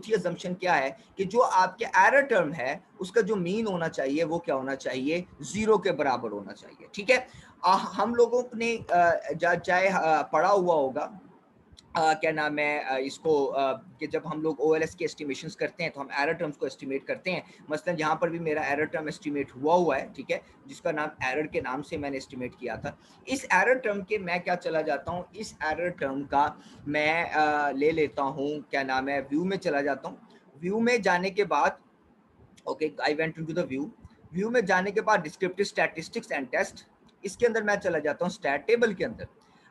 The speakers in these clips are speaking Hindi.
चौथी assumption क्या है कि जो आपके एरर टर्म है उसका जो मीन होना चाहिए वो क्या होना चाहिए, 0 के बराबर होना चाहिए। ठीक है, हम लोगों ने चाहे पढ़ा हुआ होगा क्या नाम है इसको कि जब हम लोग ओएलएस के एस्टिमेशंस करते हैं तो हम एरर टर्म्स को एस्टिमेट करते हैं। मसलन यहाँ पर भी मेरा एरर टर्म एस्टिमेट हुआ है, ठीक है, जिसका नाम एरर के नाम से मैंने एस्टिमेट किया था। इस एरर टर्म के मैं क्या चला जाता हूँ, इस एरर टर्म का मैं ले लेता हूँ, क्या नाम है, व्यू में चला जाता हूँ। व्यू में जाने के बाद okay, I went into the view. View में जाने के बाद डिस्क्रिप्टिव स्टैटिस्टिक्स एंड टेस्ट, इसके अंदर मैं चला जाता हूँ स्टैट टेबल के अंदर।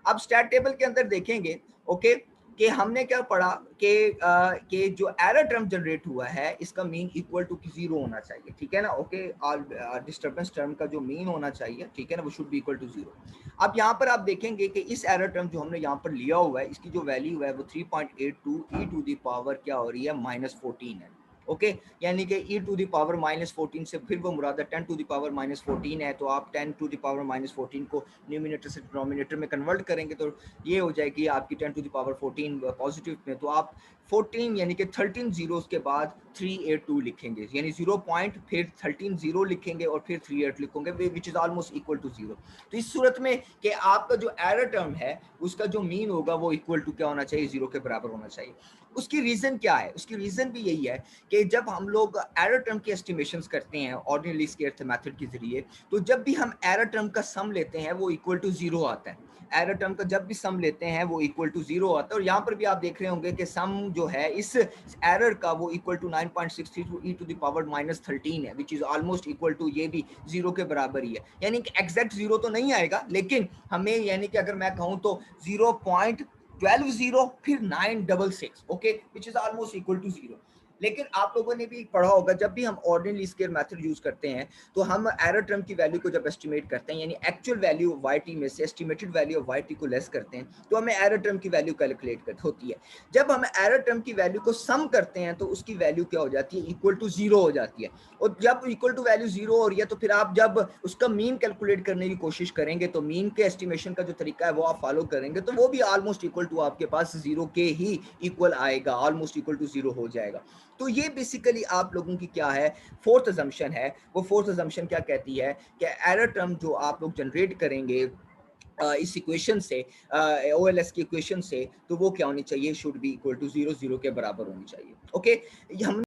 अब स्टैट टेबल के अंदर देखेंगे ओके कि हमने क्या पढ़ा कि जो एरर टर्म जनरेट हुआ है इसका मीन इक्वल टू 0 होना चाहिए, ठीक है ना। ओके, और डिस्टर्बेंस टर्म का जो मीन होना चाहिए, ठीक है ना, वो शुड बी इक्वल टू 0। अब यहाँ पर आप देखेंगे कि इस एरर टर्म जो हमने यहाँ पर लिया हुआ है इसकी जो वैल्यू है वो 3.82 ई टू द पावर क्या हो रही है, -14 है। ओके, यानी कि e टू द पावर -14 से फिर वो मुराद 10 टू द पावर -14 है, तो आप 10 टू द पावर -14 को न्यूमिनेटर से डिनोमिनेटर में कन्वर्ट करेंगे तो ये हो जाएगी आपकी 10 टू द पावर 14 पॉजिटिव में, तो आप 14 यानी कि 13 जीरोस के बाद 382 लिखेंगे, यानी 0 पॉइंट फिर 13 जीरो लिखेंगे और फिर 38 लिखेंगे, which is almost equal to 0। तो इस सूरत में कि आपका जो एरर टर्म है उसका जो मीन होगा वो इक्वल टू क्या होना चाहिए, 0 के बराबर होना चाहिए। उसकी रीजन क्या है, उसकी रीजन भी यही है कि जब हम लोग एरर टर्म की एस्टिमेशंस करते हैं ऑर्डिनरी स्क्वायर मेथड के जरिए, तो जब भी हम एरर टर्म का सम लेते हैं वो इक्वल टू 0 आता है। एरर टर्म का जब भी सम लेते हैं वो इक्वल टू 0 आता है, और यहाँ पर भी आप देख रहे होंगे कि सम जो है इस एरर का वो equal to 9.62 e to the power -13 है, which is almost equal to, ये भी 0 के बराबर ही है। यानी कि एग्जैक्ट 0 तो नहीं आएगा, लेकिन हमें यानी कि अगर मैं कहूँ तो 0.12 0 फिर 966, okay, which is almost equal to 0। लेकिन आप लोगों ने भी पढ़ा होगा जब भी हम ऑर्डिनरी स्क्वायर मेथड यूज करते हैं तो हम एरर टर्म की वैल्यू को जब एस्टिमेट करते हैं, यानी actual value of Y T में से estimated value of Y T को लेस करते हैं, तो हमें एरर टर्म की वैल्यू कैलकुलेट कर होती है। जब हम एरर टर्म की वैल्यू को सम करते हैं तो उसकी वैल्यू क्या हो जाती है, इक्वल टू 0 हो जाती है। और जब इक्वल टू वैल्यू 0 हो रही है तो फिर आप जब उसका मीन कैलकुलेट करने की कोशिश करेंगे तो मीन के एस्टिमेशन का जो तरीका है वो आप फॉलो करेंगे तो वो भी ऑलमोस्ट इक्वल टू आपके पास 0 के ही इक्वल आएगा, ऑलमोस्ट इक्वल टू 0 हो जाएगा। तो ये बेसिकली आप लोगों की क्या है, फोर्थ अजम्पशन है। वो फोर्थ अजम्पशन क्या कहती है कि एरर टर्म जो आप लोग जनरेट करेंगे इस इक्वेशन से, ओएलएस की इक्वेशन से, तो वो क्या होनी चाहिए, शुड बी इक्वल टू 0, 0 के बराबर होनी चाहिए। ओके, हम